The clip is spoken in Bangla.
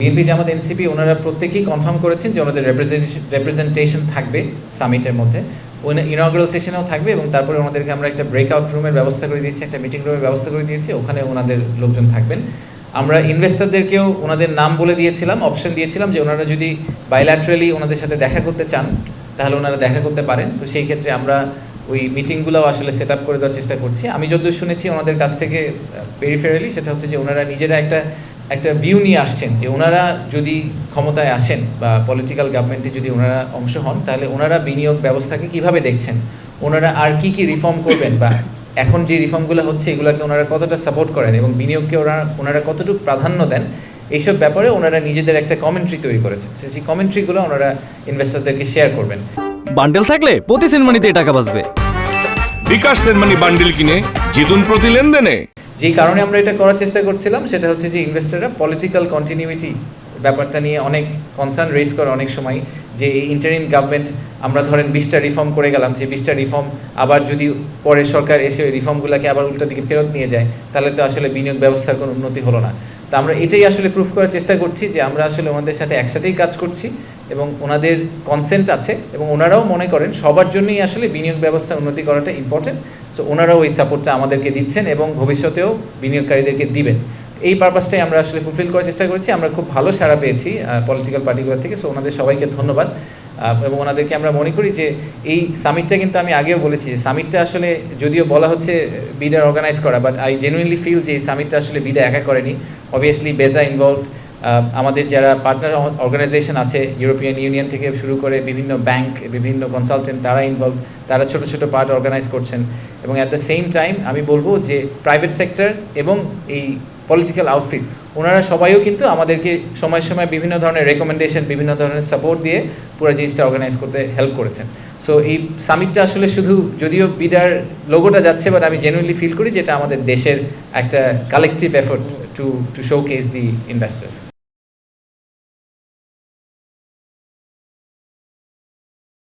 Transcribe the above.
বিএনপি জামাত এনসিপি ওনারা প্রত্যেকেই কনফার্ম করেছেন যে ওনাদের রিপ্রেজেন্টেশন থাকবে সামিটের মধ্যে, ইনঅগ্রাল সেশনেও থাকবে এবং তারপরে ওনাদেরকে আমরা একটা ব্রেকআউট রুমের ব্যবস্থা করে দিয়েছি, একটা মিটিং রুমের ব্যবস্থা করে দিয়েছি, ওখানে ওনাদের লোকজন থাকবেন। আমরা ইনভেস্টরদেরকেও ওনাদের নাম বলে দিয়েছিলাম, অপশন দিয়েছিলাম যে ওনারা যদি বাইল্যাটারালি ওনাদের সাথে দেখা করতে চান তাহলে ওনারা দেখা করতে পারেন। তো সেই ক্ষেত্রে আমরা ওই মিটিংগুলোও আসলে সেট আপ করে দেওয়ার চেষ্টা করছি। আমি যতদূর শুনেছি ওনাদের কাছ থেকে পেরিফেরালি, সেটা হচ্ছে যে ওনারা নিজেরা একটা ভিউ নিয়ে আসছেন যে ওনারা যদি ক্ষমতায় আসেন বা পলিটিক্যাল গভর্নমেন্টে যদি ওনারা অংশ হন তাহলে ওনারা বিনিয়োগ ব্যবস্থাকে কিভাবে দেখছেন, ওনারা আর কি রিফর্ম করবেন বা এখন যে রিফর্মগুলো হচ্ছে এগুলোকে ওনারা কতটা সাপোর্ট করেন এবং বিনিয়োগকে ওনারা কতটুকু প্রাধান্য দেন, এইসব ব্যাপারে ওনারা নিজেদের একটা কমেন্ট্রি তৈরি করেছেন। সেই কমেন্ট্রিগুলো ওনারা ইনভেস্টরদেরকে শেয়ার করবেন। বান্ডেল থাকলে প্রতি সেনমানিতে টাকা বাঁচবে। বিকাশ সেনমানি বান্ডেল কিনে জিতুন প্রতি লেনদেনে। যেই কারণে আমরা এটা করার চেষ্টা করছিলাম সেটা হচ্ছে যে ইনভেস্টররা পলিটিক্যাল কন্টিনিউইটি ব্যাপারটা নিয়ে অনেক কনসার্ন রেজ করে অনেক সময়, যে এই ইন্টারিম গভর্নমেন্ট আমরা ধরেন 20টা রিফর্ম করে গেলাম, যে 20টা রিফর্ম আবার যদি পরের সরকার এসে ওই রিফর্মগুলোকে আবার উল্টা দিকে ফেরত নিয়ে যায় তাহলে তো আসলে বিনিয়োগ ব্যবস্থার কোনো উন্নতি হলো না। তা আমরা এটাই আসলে প্রুফ করার চেষ্টা করছি যে আমরা আসলে ওনাদের সাথে একসাথেই কাজ করছি এবং ওনাদের কনসেন্ট আছে এবং ওনারাও মনে করেন সবার জন্যই আসলে বিনিয়োগ ব্যবস্থা উন্নতি করাটা ইম্পর্টেন্ট। সো ওনারাও ওই সাপোর্টটা আমাদেরকে দিচ্ছেন এবং ভবিষ্যতেও বিনিয়োগকারীদেরকে দিবেন। এই পারপাসটাই আমরা আসলে ফুলফিল করার চেষ্টা করছি। আমরা খুব ভালো সাড়া পেয়েছি পলিটিক্যাল পার্টিগুলো থেকে। সো ওনাদের সবাইকে ধন্যবাদ এবং ওনাদেরকে আমরা মনে করি যে এই সামিটটা, কিন্তু আমি আগেও বলেছি সামিটটা আসলে যদিও বলা হচ্ছে বিডার অর্গানাইজ করা, বাট আই জেনুইনলি ফিল যে এই সামিটটা আসলে বিডা একা করেনি। অবভিয়াসলি বেজা ইনভলভড, আমাদের যারা পার্টনার অর্গানাইজেশন আছে ইউরোপিয়ান ইউনিয়ন থেকে শুরু করে বিভিন্ন ব্যাংক, বিভিন্ন কনসালটেন্ট, তারা ইনভলভ, তারা ছোটো ছোটো পার্ট অর্গানাইজ করছেন এবং অ্যাট দ্য সেম টাইম আমি বলবো যে প্রাইভেট সেক্টর এবং এই পলিটিক্যাল আউটফিট ওনারা সবাইও কিন্তু আমাদেরকে সময় সময় বিভিন্ন ধরনের রেকমেন্ডেশন, বিভিন্ন ধরনের সাপোর্ট দিয়ে পুরো জিনিসটা অর্গানাইজ করতে হেল্প করেছেন। সো এই সামিটটা আসলে শুধু যদিও বিডার লোগোটা যাচ্ছে, বাট আমি জেনুইনলি ফিল করি যেটা আমাদের দেশের একটা collective effort to showcase the investors.